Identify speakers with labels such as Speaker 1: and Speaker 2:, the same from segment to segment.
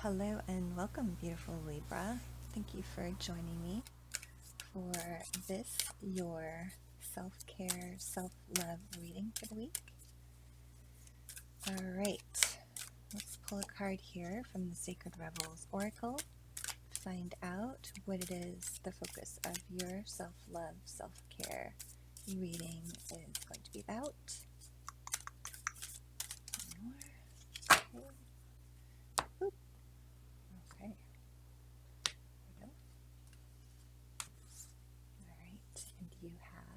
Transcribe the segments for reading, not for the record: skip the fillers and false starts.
Speaker 1: Hello and welcome, beautiful Libra. Thank you for joining me for this, your self-care, self-love reading for the week. All right, let's pull a card here from the Sacred Rebels Oracle to find out what it is the focus of your self-love, self-care reading is going to be about. Okay. There we go. All right, and you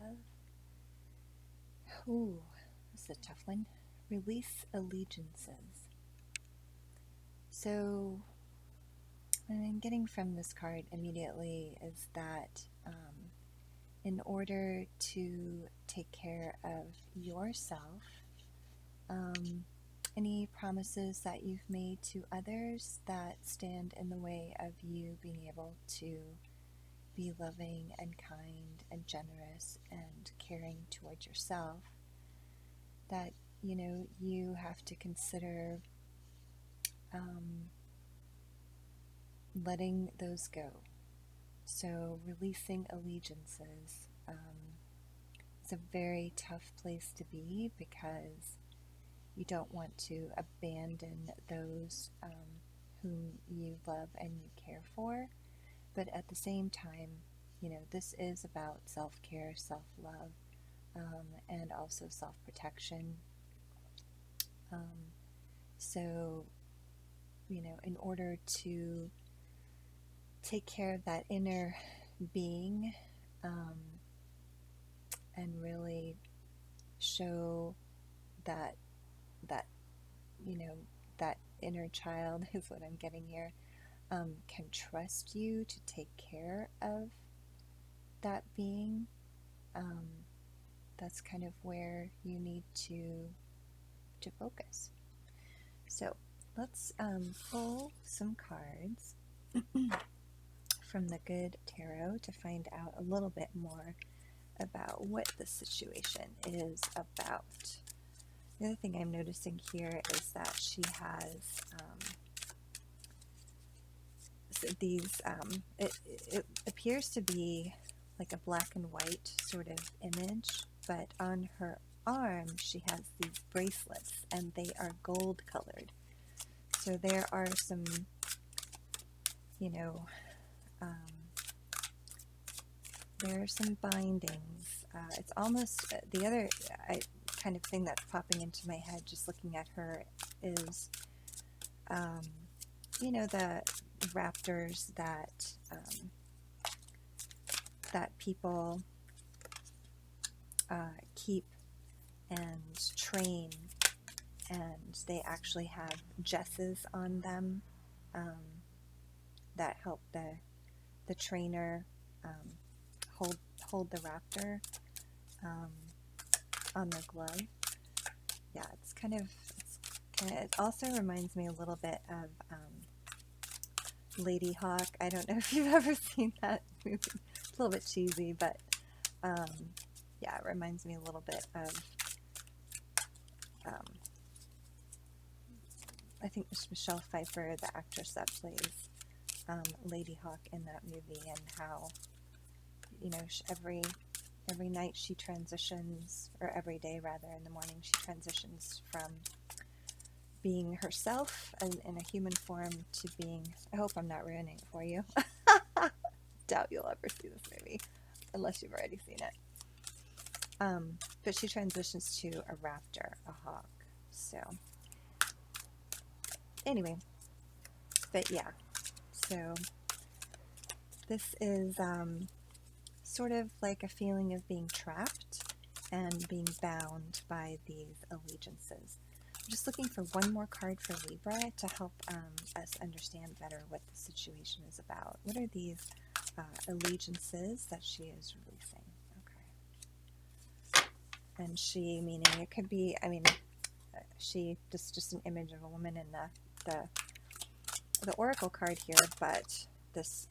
Speaker 1: have, ooh, this is a tough one. Release allegiances. So, what I'm getting from this card immediately is that in order to take care of yourself, any promises that you've made to others that stand in the way of you being able to be loving and kind and generous and caring towards yourself, that you have to consider letting those go. So releasing allegiances is a very tough place to be because you don't want to abandon those whom you love and you care for. But at the same time, this is about self-care, self-love, and also self-protection. So, in order to take care of that inner being and really show that that inner child is what I'm getting here, can trust you to take care of that being. That's kind of where you need to focus. So let's pull some cards from the Good Tarot to find out a little bit more about what the situation is about. The other thing I'm noticing here is that she has these, it appears to be like a black and white sort of image, but on her arm she has these bracelets and they are gold colored. So there are some, there are some bindings. It's almost the other kind of thing that's popping into my head just looking at her is, the raptors that that people keep and train, and they actually have jesses on them that help the trainer hold the raptor on their glove. Yeah, it also reminds me a little bit of Lady Hawk. I don't know if you've ever seen that movie. It's a little bit cheesy, but yeah, it reminds me a little bit of I think it's Michelle Pfeiffer, the actress that plays Lady Hawk in that movie, and how every night she transitions, or every day rather, in the morning she transitions from being herself in a human form to being, I hope I'm not ruining it for you. Doubt you'll ever see this movie unless you've already seen it. But she transitions to a raptor, a hawk. So anyway, but yeah, so this is sort of like a feeling of being trapped and being bound by these allegiances. I'm just looking for one more card for Libra to help us understand better what the situation is about. What are these allegiances that she is releasing? Okay. And she, meaning it could be, she, just an image of a woman in the oracle card here, but this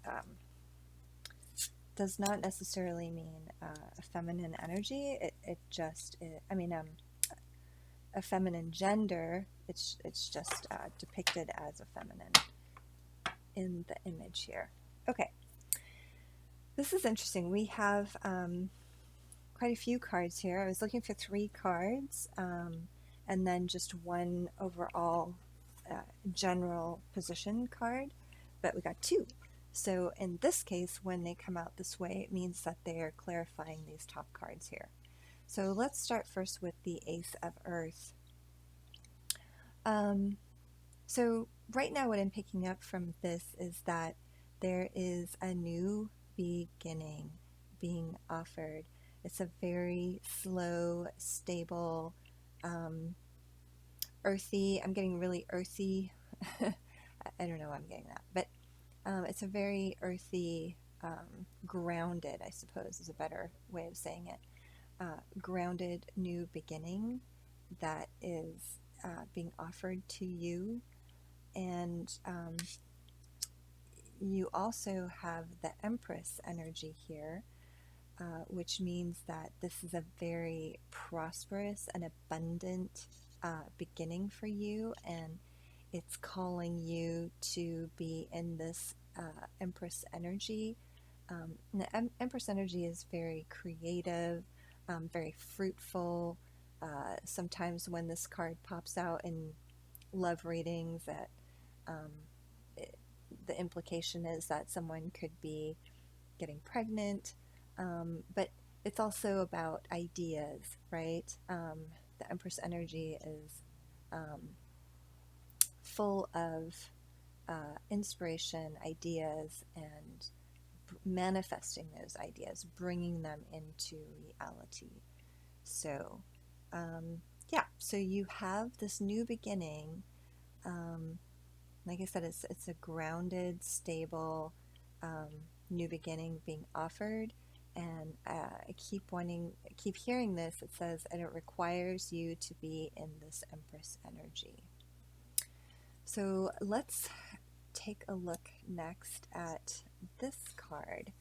Speaker 1: does not necessarily mean a feminine energy. It just, a feminine gender. It's just depicted as a feminine in the image here. Okay, this is interesting. We have quite a few cards here. I was looking for 3 cards and then just one overall general position card, but we got 2. So in this case, when they come out this way, it means that they are clarifying these top cards here. So let's start first with the Ace of Earth. So right now what I'm picking up from this is that there is a new beginning being offered. It's a very slow, stable, earthy. I'm getting really earthy. I don't know why I'm getting that, but it's a very earthy, grounded, I suppose is a better way of saying it. Grounded new beginning that is being offered to you. And you also have the Empress energy here, which means that this is a very prosperous and abundant beginning for you, and it's calling you to be in this Empress energy. The Empress energy is very creative, very fruitful. Sometimes when this card pops out in love readings, that the implication is that someone could be getting pregnant, but it's also about ideas, right? The Empress energy is full of inspiration, ideas, and manifesting those ideas, bringing them into reality. So, yeah, so you have this new beginning. Like I said, it's a grounded, stable new beginning being offered, and I keep hearing this. It says, and it requires you to be in this Empress energy. So let's take a look next at this card.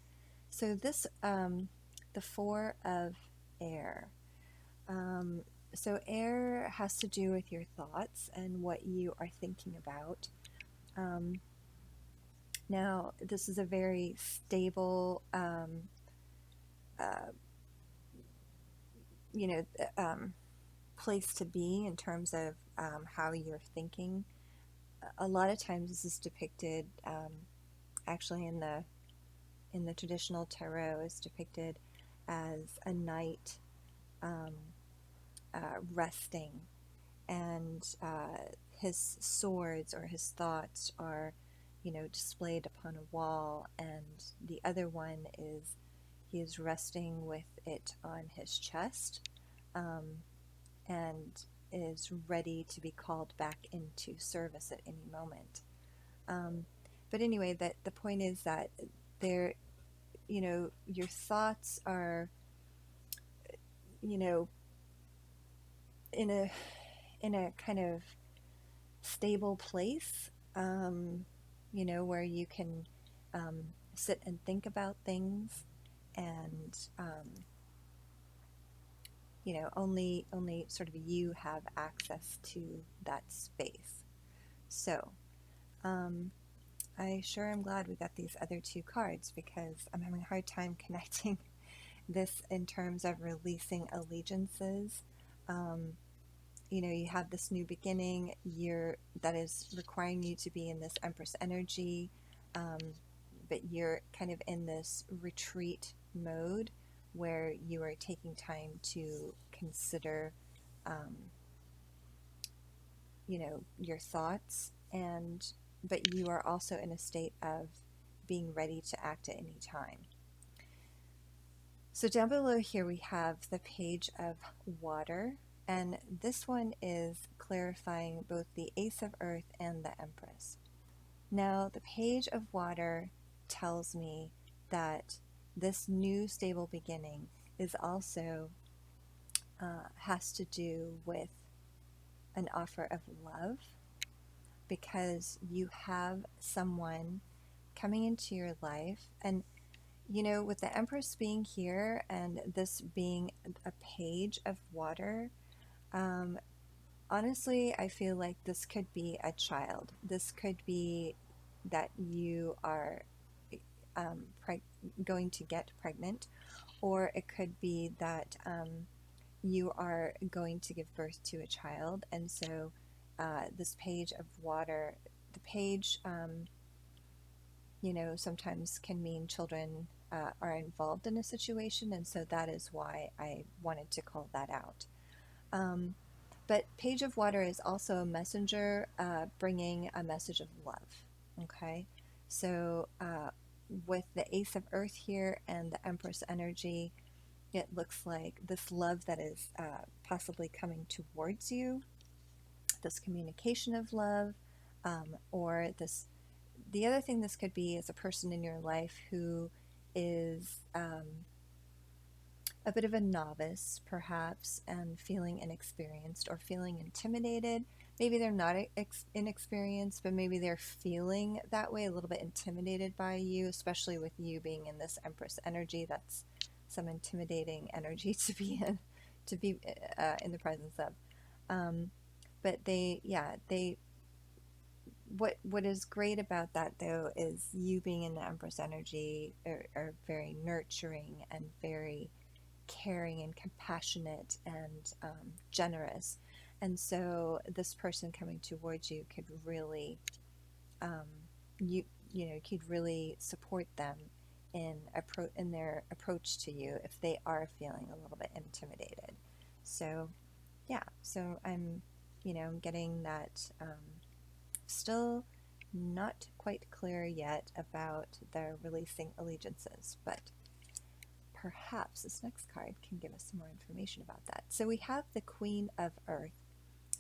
Speaker 1: So this, the 4 of Air. So air has to do with your thoughts and what you are thinking about. Now, this is a very stable, place to be in terms of how you're thinking. A lot of times, this is depicted, actually, in the traditional tarot, is depicted as a knight resting, and his swords or his thoughts are, displayed upon a wall, and the other one is he is resting with it on his chest, and is ready to be called back into service at any moment. But anyway, the point is that there, your thoughts are, in a kind of stable place, where you can sit and think about things, and only sort of you have access to that space. So I sure am glad we got these other 2 cards, because I'm having a hard time connecting this in terms of releasing allegiances. You have this new beginning that is requiring you to be in this Empress energy, but you're kind of in this retreat mode where you are taking time to consider, your thoughts, but you are also in a state of being ready to act at any time. So down below here we have the Page of Water, and this one is clarifying both the Ace of Earth and the Empress. Now, the Page of Water tells me that this new stable beginning is also has to do with an offer of love, because you have someone coming into your life, and with the Empress being here and this being a Page of Water, honestly, I feel like this could be a child. This could be that you are going to get pregnant, or it could be that you are going to give birth to a child. And so this page of water, the page, sometimes can mean children are involved in a situation, and so that is why I wanted to call that out. But page of water is also a messenger bringing a message of love. Okay, so with the Ace of Earth here and the Empress energy, it looks like this love that is possibly coming towards you, this communication of love, or this. The other thing this could be is a person in your life who is a bit of a novice, perhaps, and feeling inexperienced or feeling intimidated. Maybe they're not inexperienced, but maybe they're feeling that way, a little bit intimidated by you, especially with you being in this Empress energy. That's some intimidating energy to be in the presence of. But what is great about that, though, is you being in the Empress energy are very nurturing and very caring and compassionate and generous. And so this person coming towards you could really could really support them in their approach to you if they are feeling a little bit intimidated. So I'm getting that still not quite clear yet about the releasing allegiances, but perhaps this next card can give us some more information about that. So we have the Queen of Earth.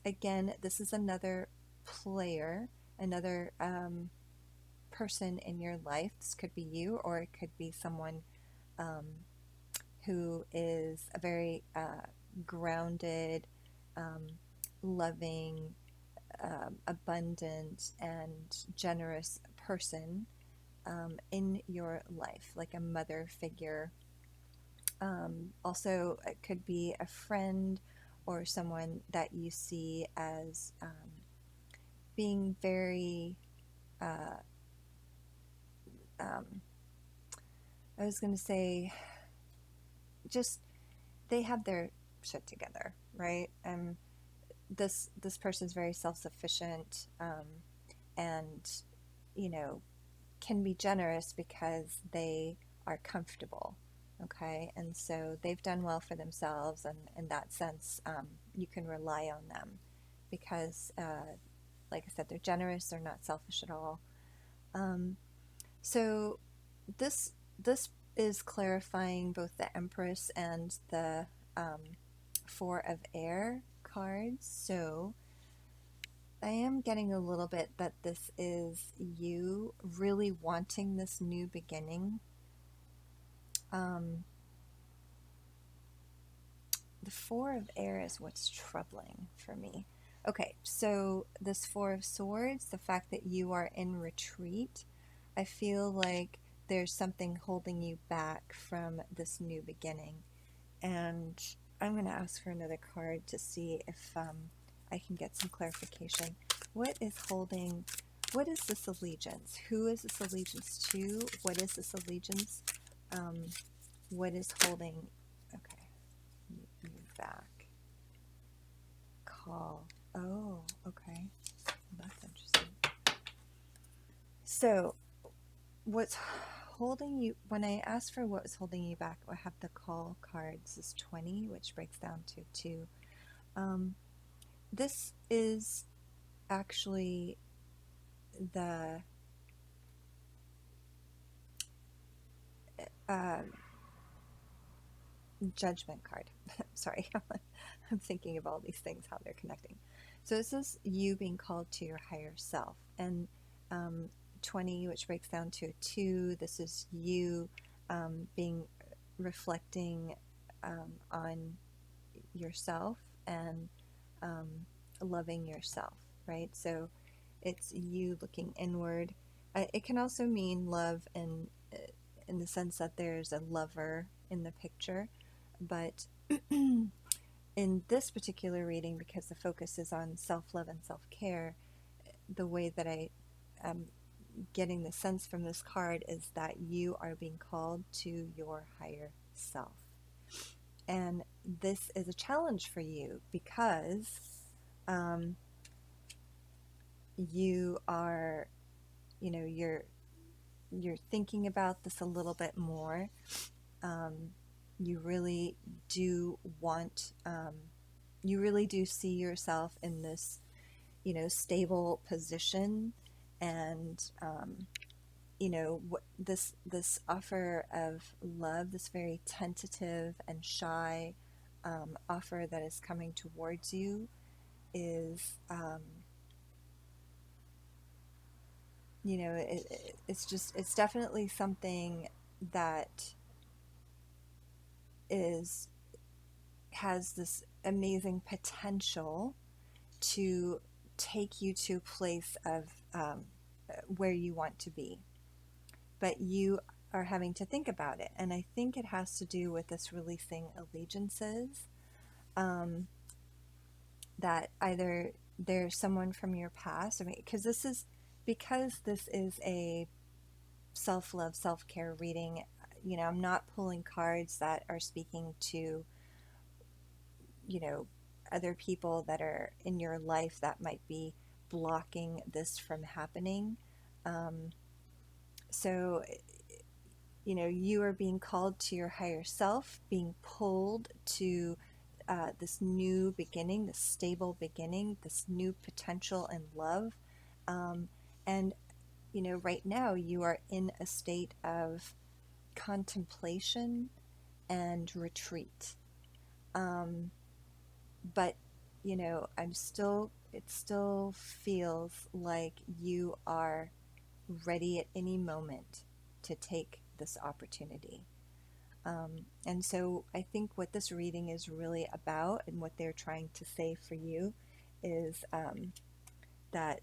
Speaker 1: Again, this is another player, another person in your life. This could be you, or it could be someone who is a very grounded, loving, abundant, and generous person in your life, like a mother figure. Also, it could be a friend or someone that you see as being very, I was going to say, just they have their shit together, right? This person's very self-sufficient, and can be generous because they are comfortable. Okay, and so they've done well for themselves, and in that sense, you can rely on them because, like I said, they're generous. They're not selfish at all. So this is clarifying both the Empress and the Four of Air cards. So I am getting a little bit that this is you really wanting this new beginning. The Four of Air is what's troubling for me. Okay, so this Four of Swords, the fact that you are in retreat, I feel like there's something holding you back from this new beginning. And I'm going to ask for another card to see if I can get some clarification. What is this allegiance? Who is this allegiance to? What is this allegiance? What is holding? Okay, move back. Call. Oh, okay. That's interesting. So, what's holding you, when I asked for what was holding you back, I have the call cards is 20, which breaks down to 2. This is actually the Judgment card. Sorry, I'm thinking of all these things, how they're connecting. So this is you being called to your higher self, and 20, which breaks down to a 2, this is you being reflecting on yourself and loving yourself, right? So it's you looking inward. It can also mean love in the sense that there's a lover in the picture, but in this particular reading, because the focus is on self-love and self-care, the way that I getting the sense from this card is that you are being called to your higher self. And this is a challenge for you because you are, you're thinking about this a little bit more. You really do want, you really do see yourself in this, stable position, and this offer of love, this very tentative and shy offer that is coming towards you is, it's definitely something that has this amazing potential to take you to a place of where you want to be. But you are having to think about it. And I think it has to do with this releasing allegiances, that either there's someone from your past, because this is a self-love, self-care reading. I'm not pulling cards that are speaking to, other people that are in your life that might be blocking this from happening. So, you are being called to your higher self, being pulled to this new beginning, this stable beginning, this new potential in love. And, right now you are in a state of contemplation and retreat. But, it still feels like you are ready at any moment to take this opportunity. And so I think what this reading is really about, and what they're trying to say for you, is that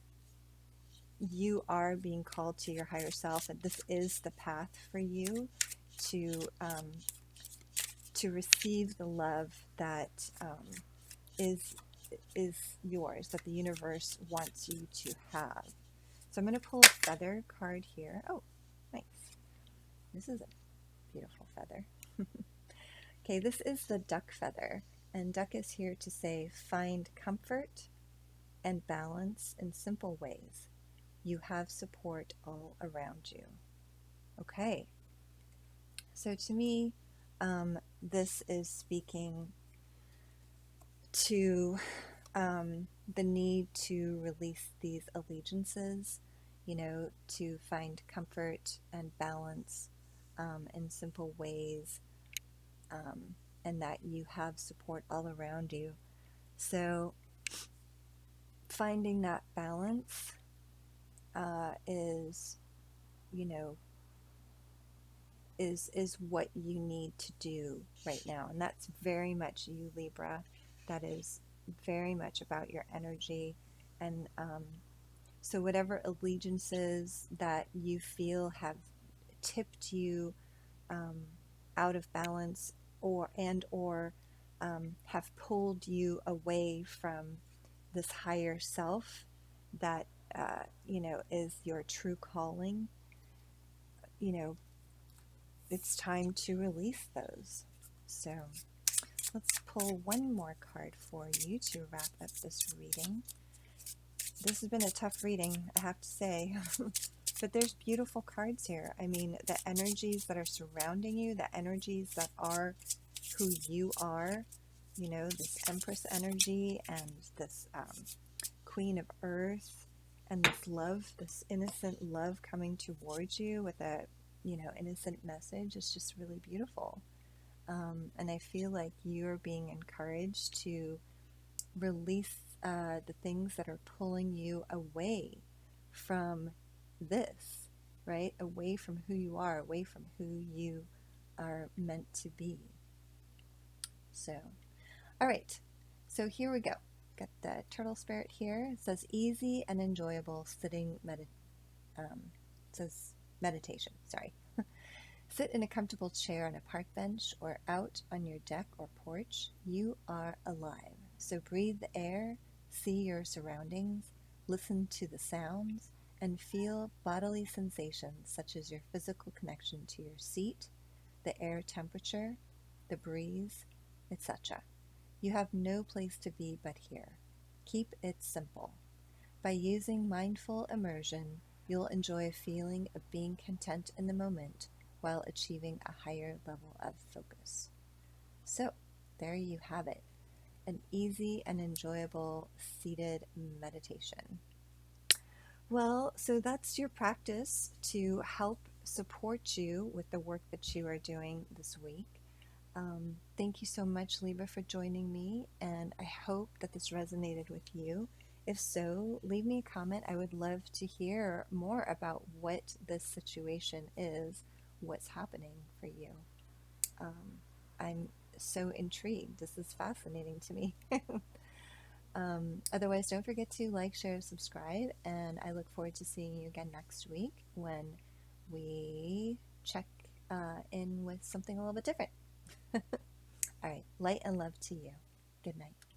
Speaker 1: you are being called to your higher self, and this is the path for you to receive the love that is yours, that the universe wants you to have. So I'm going to pull a feather card here. Oh, nice. This is a beautiful feather. Okay, this is the duck feather, and duck is here to say, find comfort and balance in simple ways. You have support all around you. Okay, so to me, this is speaking to the need to release these allegiances, to find comfort and balance in simple ways, and that you have support all around you. So finding that balance is what you need to do right now. And that's very much you, Libra. That is very much about your energy. And so whatever allegiances that you feel have tipped you out of balance, or have pulled you away from this higher self that is your true calling, it's time to release those. So let's pull one more card for you to wrap up this reading. This has been a tough reading, I have to say. But there's beautiful cards here. I mean, the energies that are surrounding you, the energies that are who you are, this Empress energy, and this Queen of Earth, and this love, this innocent love coming towards you with a, innocent message is just really beautiful. And I feel like you're being encouraged to release the things that are pulling you away from this, right? Away from who you are, away from who you are meant to be. So, all right. So here we go. Got the turtle spirit here. It says easy and enjoyable sitting says meditation. Sorry. Sit in a comfortable chair on a park bench or out on your deck or porch. You are alive. So breathe the air, see your surroundings, listen to the sounds, and feel bodily sensations such as your physical connection to your seat, the air temperature, the breeze, etc. You have no place to be but here. Keep it simple. By using mindful immersion, you'll enjoy a feeling of being content in the moment while achieving a higher level of focus. So, there you have it, an easy and enjoyable seated meditation. Well, so that's your practice to help support you with the work that you are doing this week. Thank you so much, Libra, for joining me, and I hope that this resonated with you. If so, leave me a comment. I would love to hear more about what this situation is, what's happening for you. I'm so intrigued. This is fascinating to me. Otherwise, don't forget to like, share, subscribe, and I look forward to seeing you again next week when we check in with something a little bit different. All right, light and love to you. Good night.